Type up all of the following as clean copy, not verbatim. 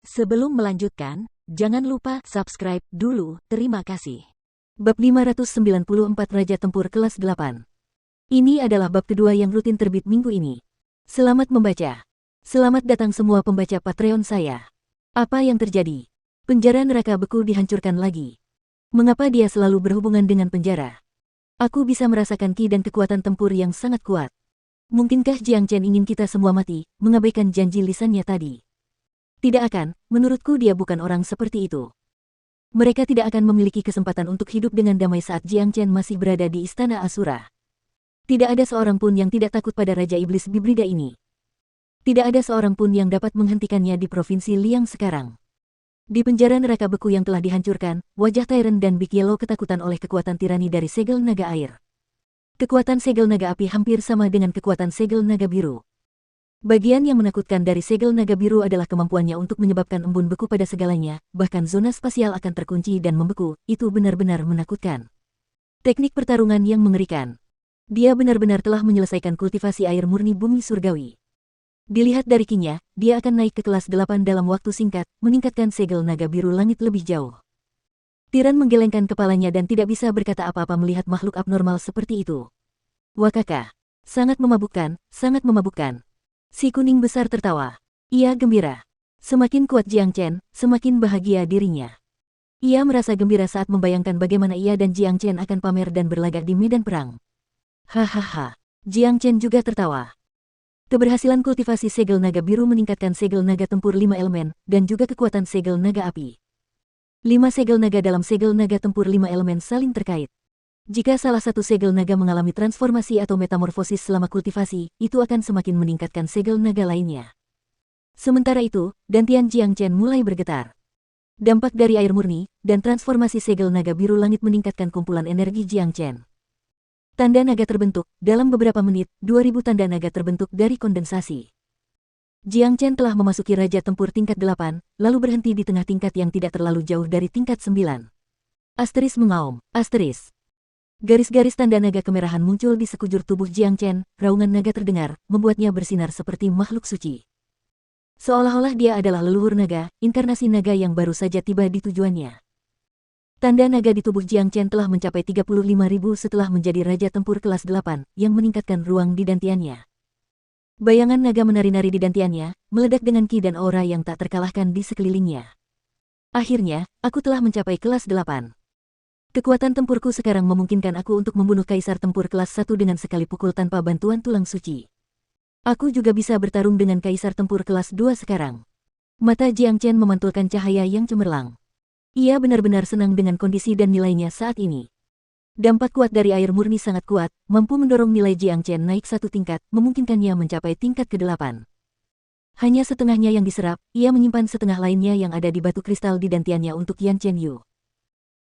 Sebelum melanjutkan, jangan lupa subscribe dulu, terima kasih. Bab 594 Raja Tempur Kelas 8. Ini adalah bab kedua yang rutin terbit minggu ini. Selamat membaca. Selamat datang semua pembaca Patreon saya. Apa yang terjadi? Penjara neraka beku dihancurkan lagi. Mengapa dia selalu berhubungan dengan penjara? Aku bisa merasakan ki dan kekuatan tempur yang sangat kuat. Mungkinkah Jiang Chen ingin kita semua mati, mengabaikan janji lisannya tadi? Tidak akan, menurutku dia bukan orang seperti itu. Mereka tidak akan memiliki kesempatan untuk hidup dengan damai saat Jiang Chen masih berada di Istana Asura. Tidak ada seorang pun yang tidak takut pada Raja Iblis Bibrida ini. Tidak ada seorang pun yang dapat menghentikannya di Provinsi Liang sekarang. Di penjara neraka beku yang telah dihancurkan, wajah Tyrant dan Big Yellow ketakutan oleh kekuatan tirani dari segel naga air. Kekuatan segel naga api hampir sama dengan kekuatan segel naga biru. Bagian yang menakutkan dari segel naga biru adalah kemampuannya untuk menyebabkan embun beku pada segalanya, bahkan zona spasial akan terkunci dan membeku, itu benar-benar menakutkan. Teknik pertarungan yang mengerikan. Dia benar-benar telah menyelesaikan kultivasi air murni bumi surgawi. Dilihat dari kinya, dia akan naik ke kelas 8 dalam waktu singkat, meningkatkan segel naga biru langit lebih jauh. Tiran menggelengkan kepalanya dan tidak bisa berkata apa-apa melihat makhluk abnormal seperti itu. Wakaka. Sangat memabukkan, sangat memabukkan. Si kuning besar tertawa. Ia gembira. Semakin kuat Jiang Chen, semakin bahagia dirinya. Ia merasa gembira saat membayangkan bagaimana ia dan Jiang Chen akan pamer dan berlagak di medan perang. Hahaha. Jiang Chen juga tertawa. Keberhasilan kultivasi segel naga biru meningkatkan segel naga tempur 5 elemen, dan juga kekuatan segel naga api. 5 segel naga dalam segel naga tempur 5 elemen saling terkait. Jika salah satu segel naga mengalami transformasi atau metamorfosis selama kultivasi, itu akan semakin meningkatkan segel naga lainnya. Sementara itu, dantian Jiang Chen mulai bergetar. Dampak dari air murni, dan transformasi segel naga biru langit meningkatkan kumpulan energi Jiang Chen. Tanda naga terbentuk, dalam beberapa menit, 2000 tanda naga terbentuk dari kondensasi. Jiang Chen telah memasuki Raja Tempur tingkat 8, lalu berhenti di tengah tingkat yang tidak terlalu jauh dari tingkat 9. Asteris mengaum, asteris. Garis-garis tanda naga kemerahan muncul di sekujur tubuh Jiang Chen, raungan naga terdengar, membuatnya bersinar seperti makhluk suci. Seolah-olah dia adalah leluhur naga, inkarnasi naga yang baru saja tiba di tujuannya. Tanda naga di tubuh Jiang Chen telah mencapai 35.000 setelah menjadi Raja Tempur kelas 8, yang meningkatkan ruang di dantiannya. Bayangan naga menari-nari di dantiannya, meledak dengan ki dan aura yang tak terkalahkan di sekelilingnya. Akhirnya, aku telah mencapai kelas 8. Kekuatan tempurku sekarang memungkinkan aku untuk membunuh Kaisar Tempur kelas 1 dengan sekali pukul tanpa bantuan tulang suci. Aku juga bisa bertarung dengan Kaisar Tempur kelas 2 sekarang. Mata Jiang Chen memantulkan cahaya yang cemerlang. Ia benar-benar senang dengan kondisi dan nilainya saat ini. Dampak kuat dari air murni sangat kuat, mampu mendorong nilai Jiang Chen naik satu tingkat, memungkinkannya mencapai tingkat ke-8. Hanya setengahnya yang diserap, ia menyimpan setengah lainnya yang ada di batu kristal di dantiannya untuk Yan Chen Yu.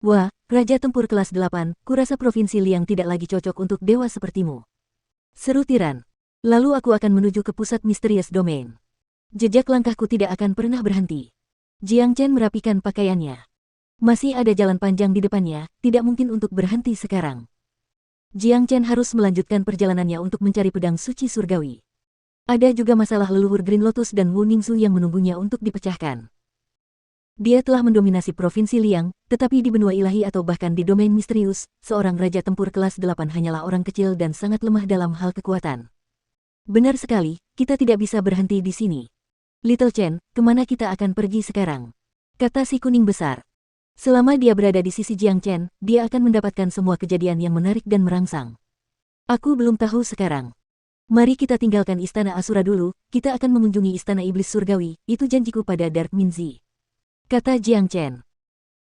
Wah, Raja Tempur kelas 8, kurasa Provinsi Liang tidak lagi cocok untuk dewa sepertimu. Seru tiran. Lalu aku akan menuju ke pusat misterius domain. Jejak langkahku tidak akan pernah berhenti. Jiang Chen merapikan pakaiannya. Masih ada jalan panjang di depannya, tidak mungkin untuk berhenti sekarang. Jiang Chen harus melanjutkan perjalanannya untuk mencari pedang suci surgawi. Ada juga masalah leluhur Green Lotus dan Wu Ningzu yang menunggunya untuk dipecahkan. Dia telah mendominasi Provinsi Liang, tetapi di benua ilahi atau bahkan di domain misterius, seorang Raja Tempur kelas 8 hanyalah orang kecil dan sangat lemah dalam hal kekuatan. Benar sekali, kita tidak bisa berhenti di sini. Little Chen, kemana kita akan pergi sekarang? Kata si kuning besar. Selama dia berada di sisi Jiang Chen, dia akan mendapatkan semua kejadian yang menarik dan merangsang. Aku belum tahu sekarang. Mari kita tinggalkan Istana Asura dulu, kita akan mengunjungi Istana Iblis Surgawi, itu janjiku pada Dark Minzi. Kata Jiang Chen.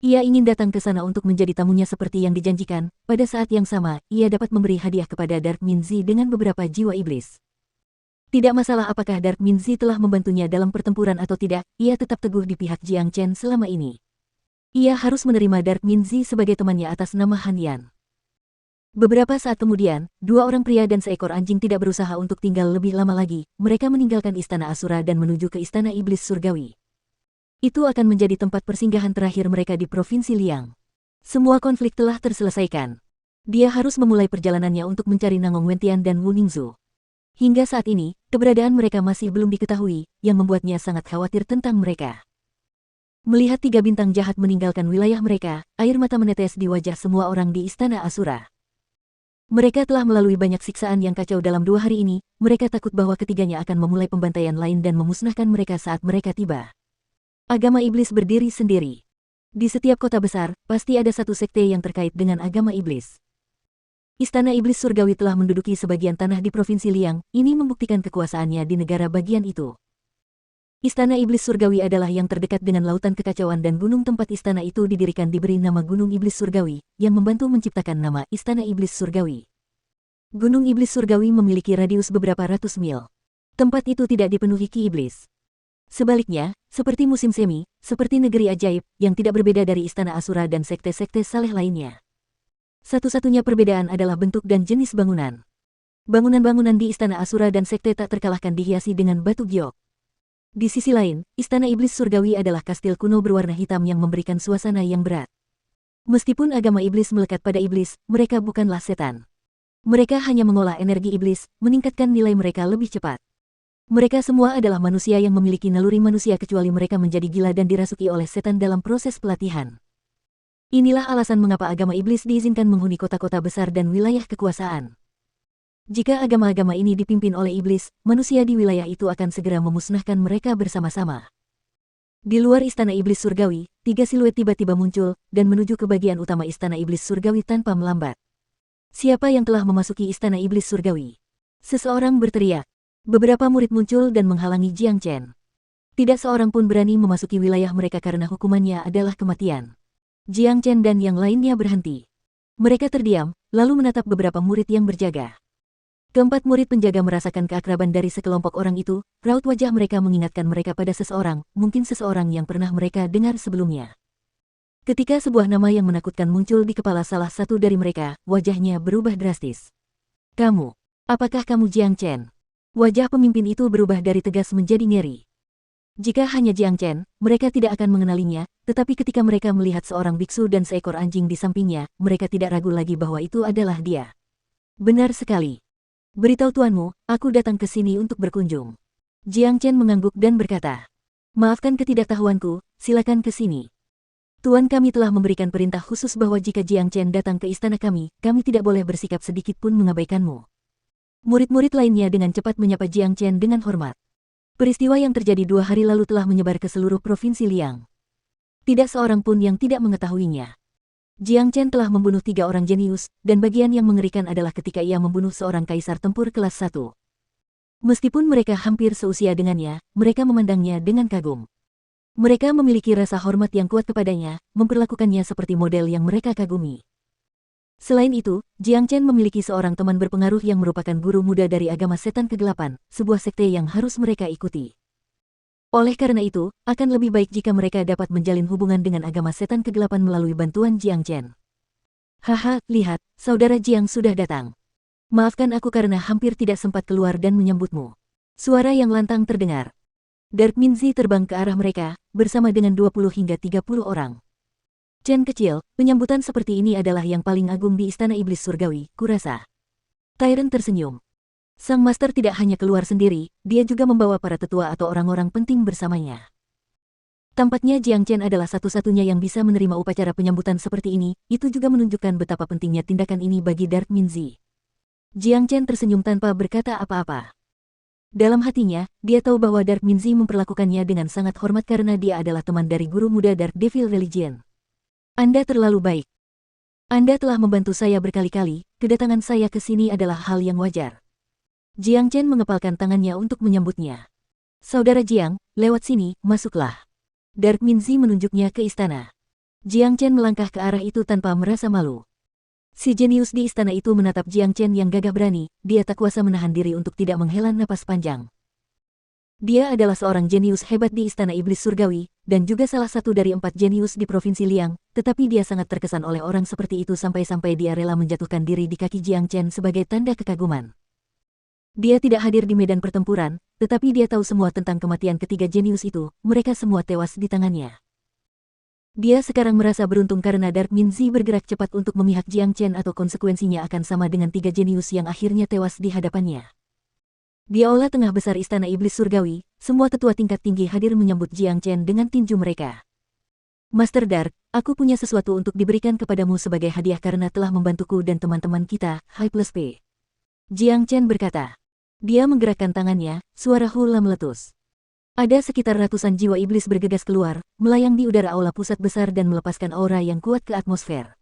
Ia ingin datang ke sana untuk menjadi tamunya seperti yang dijanjikan, pada saat yang sama, ia dapat memberi hadiah kepada Dark Minzi dengan beberapa jiwa iblis. Tidak masalah apakah Dark Minzi telah membantunya dalam pertempuran atau tidak, ia tetap teguh di pihak Jiang Chen selama ini. Ia harus menerima Dark Minzi sebagai temannya atas nama Han Yan. Beberapa saat kemudian, dua orang pria dan seekor anjing tidak berusaha untuk tinggal lebih lama lagi, mereka meninggalkan Istana Asura dan menuju ke Istana Iblis Surgawi. Itu akan menjadi tempat persinggahan terakhir mereka di Provinsi Liang. Semua konflik telah terselesaikan. Dia harus memulai perjalanannya untuk mencari Nangong Wentian dan Wu Ningzu. Hingga saat ini, keberadaan mereka masih belum diketahui, yang membuatnya sangat khawatir tentang mereka. Melihat 3 bintang jahat meninggalkan wilayah mereka, air mata menetes di wajah semua orang di Istana Asura. Mereka telah melalui banyak siksaan yang kacau dalam 2 hari ini, mereka takut bahwa ketiganya akan memulai pembantaian lain dan memusnahkan mereka saat mereka tiba. Agama iblis berdiri sendiri. Di setiap kota besar, pasti ada satu sekte yang terkait dengan agama iblis. Istana Iblis Surgawi telah menduduki sebagian tanah di Provinsi Liang, ini membuktikan kekuasaannya di negara bagian itu. Istana Iblis Surgawi adalah yang terdekat dengan lautan kekacauan dan gunung tempat istana itu didirikan diberi nama Gunung Iblis Surgawi, yang membantu menciptakan nama Istana Iblis Surgawi. Gunung Iblis Surgawi memiliki radius beberapa ratus mil. Tempat itu tidak dipenuhi ki iblis. Sebaliknya, seperti musim semi, seperti negeri ajaib, yang tidak berbeda dari Istana Asura dan sekte-sekte saleh lainnya. Satu-satunya perbedaan adalah bentuk dan jenis bangunan. Bangunan-bangunan di Istana Asura dan sekte tak terkalahkan dihiasi dengan batu giok. Di sisi lain, Istana Iblis Surgawi adalah kastil kuno berwarna hitam yang memberikan suasana yang berat. Meskipun agama iblis melekat pada iblis, mereka bukanlah setan. Mereka hanya mengolah energi iblis, meningkatkan nilai mereka lebih cepat. Mereka semua adalah manusia yang memiliki naluri manusia kecuali mereka menjadi gila dan dirasuki oleh setan dalam proses pelatihan. Inilah alasan mengapa agama iblis diizinkan menghuni kota-kota besar dan wilayah kekuasaan. Jika agama-agama ini dipimpin oleh iblis, manusia di wilayah itu akan segera memusnahkan mereka bersama-sama. Di luar Istana Iblis Surgawi, 3 siluet tiba-tiba muncul, dan menuju ke bagian utama Istana Iblis Surgawi tanpa melambat. Siapa yang telah memasuki Istana Iblis Surgawi? Seseorang berteriak. Beberapa murid muncul dan menghalangi Jiang Chen. Tidak seorang pun berani memasuki wilayah mereka karena hukumannya adalah kematian. Jiang Chen dan yang lainnya berhenti. Mereka terdiam, lalu menatap beberapa murid yang berjaga. Keempat murid penjaga merasakan keakraban dari sekelompok orang itu, raut wajah mereka mengingatkan mereka pada seseorang, mungkin seseorang yang pernah mereka dengar sebelumnya. Ketika sebuah nama yang menakutkan muncul di kepala salah satu dari mereka, wajahnya berubah drastis. Kamu, apakah kamu Jiang Chen? Wajah pemimpin itu berubah dari tegas menjadi ngeri. Jika hanya Jiang Chen, mereka tidak akan mengenalinya, tetapi ketika mereka melihat seorang biksu dan seekor anjing di sampingnya, mereka tidak ragu lagi bahwa itu adalah dia. Benar sekali. Beritahu tuanmu, aku datang ke sini untuk berkunjung. Jiang Chen mengangguk dan berkata, maafkan ketidaktahuanku, silakan ke sini. Tuan kami telah memberikan perintah khusus bahwa jika Jiang Chen datang ke istana kami tidak boleh bersikap sedikit pun mengabaikanmu. Murid-murid lainnya dengan cepat menyapa Jiang Chen dengan hormat. Peristiwa yang terjadi 2 hari lalu telah menyebar ke seluruh provinsi Liang. Tidak seorang pun yang tidak mengetahuinya. Jiang Chen telah membunuh 3 orang jenius, dan bagian yang mengerikan adalah ketika ia membunuh seorang kaisar tempur kelas 1. Meskipun mereka hampir seusia dengannya, mereka memandangnya dengan kagum. Mereka memiliki rasa hormat yang kuat kepadanya, memperlakukannya seperti model yang mereka kagumi. Selain itu, Jiang Chen memiliki seorang teman berpengaruh yang merupakan guru muda dari agama setan kegelapan, sebuah sekte yang harus mereka ikuti. Oleh karena itu, akan lebih baik jika mereka dapat menjalin hubungan dengan agama setan kegelapan melalui bantuan Jiang Chen. Haha, lihat, saudara Jiang sudah datang. Maafkan aku karena hampir tidak sempat keluar dan menyambutmu. Suara yang lantang terdengar. Dark Minzi terbang ke arah mereka, bersama dengan 20 hingga 30 orang. Chen kecil, penyambutan seperti ini adalah yang paling agung di Istana Iblis Surgawi, kurasa. Tyrant tersenyum. Sang master tidak hanya keluar sendiri, dia juga membawa para tetua atau orang-orang penting bersamanya. Tampaknya Jiang Chen adalah satu-satunya yang bisa menerima upacara penyambutan seperti ini, itu juga menunjukkan betapa pentingnya tindakan ini bagi Dark Minzi. Jiang Chen tersenyum tanpa berkata apa-apa. Dalam hatinya, dia tahu bahwa Dark Minzi memperlakukannya dengan sangat hormat karena dia adalah teman dari guru muda Dark Devil Religion. Anda terlalu baik. Anda telah membantu saya berkali-kali, kedatangan saya ke sini adalah hal yang wajar. Jiang Chen mengepalkan tangannya untuk menyambutnya. Saudara Jiang, lewat sini, masuklah. Dark Minzi menunjuknya ke istana. Jiang Chen melangkah ke arah itu tanpa merasa malu. Si jenius di istana itu menatap Jiang Chen yang gagah berani, dia tak kuasa menahan diri untuk tidak menghela napas panjang. Dia adalah seorang jenius hebat di Istana Iblis Surgawi, dan juga salah satu dari 4 jenius di Provinsi Liang, tetapi dia sangat terkesan oleh orang seperti itu sampai-sampai dia rela menjatuhkan diri di kaki Jiang Chen sebagai tanda kekaguman. Dia tidak hadir di medan pertempuran, tetapi dia tahu semua tentang kematian ketiga jenius itu, mereka semua tewas di tangannya. Dia sekarang merasa beruntung karena Dark Minzi bergerak cepat untuk memihak Jiang Chen atau konsekuensinya akan sama dengan 3 jenius yang akhirnya tewas di hadapannya. Di aula tengah besar Istana Iblis Surgawi, semua tetua tingkat tinggi hadir menyambut Jiang Chen dengan tinju mereka. Master Dark, aku punya sesuatu untuk diberikan kepadamu sebagai hadiah karena telah membantuku dan teman-teman kita, High Plus P. Jiang Chen berkata. Dia menggerakkan tangannya, suara hula meletus. Ada sekitar ratusan jiwa iblis bergegas keluar, melayang di udara aula pusat besar dan melepaskan aura yang kuat ke atmosfer.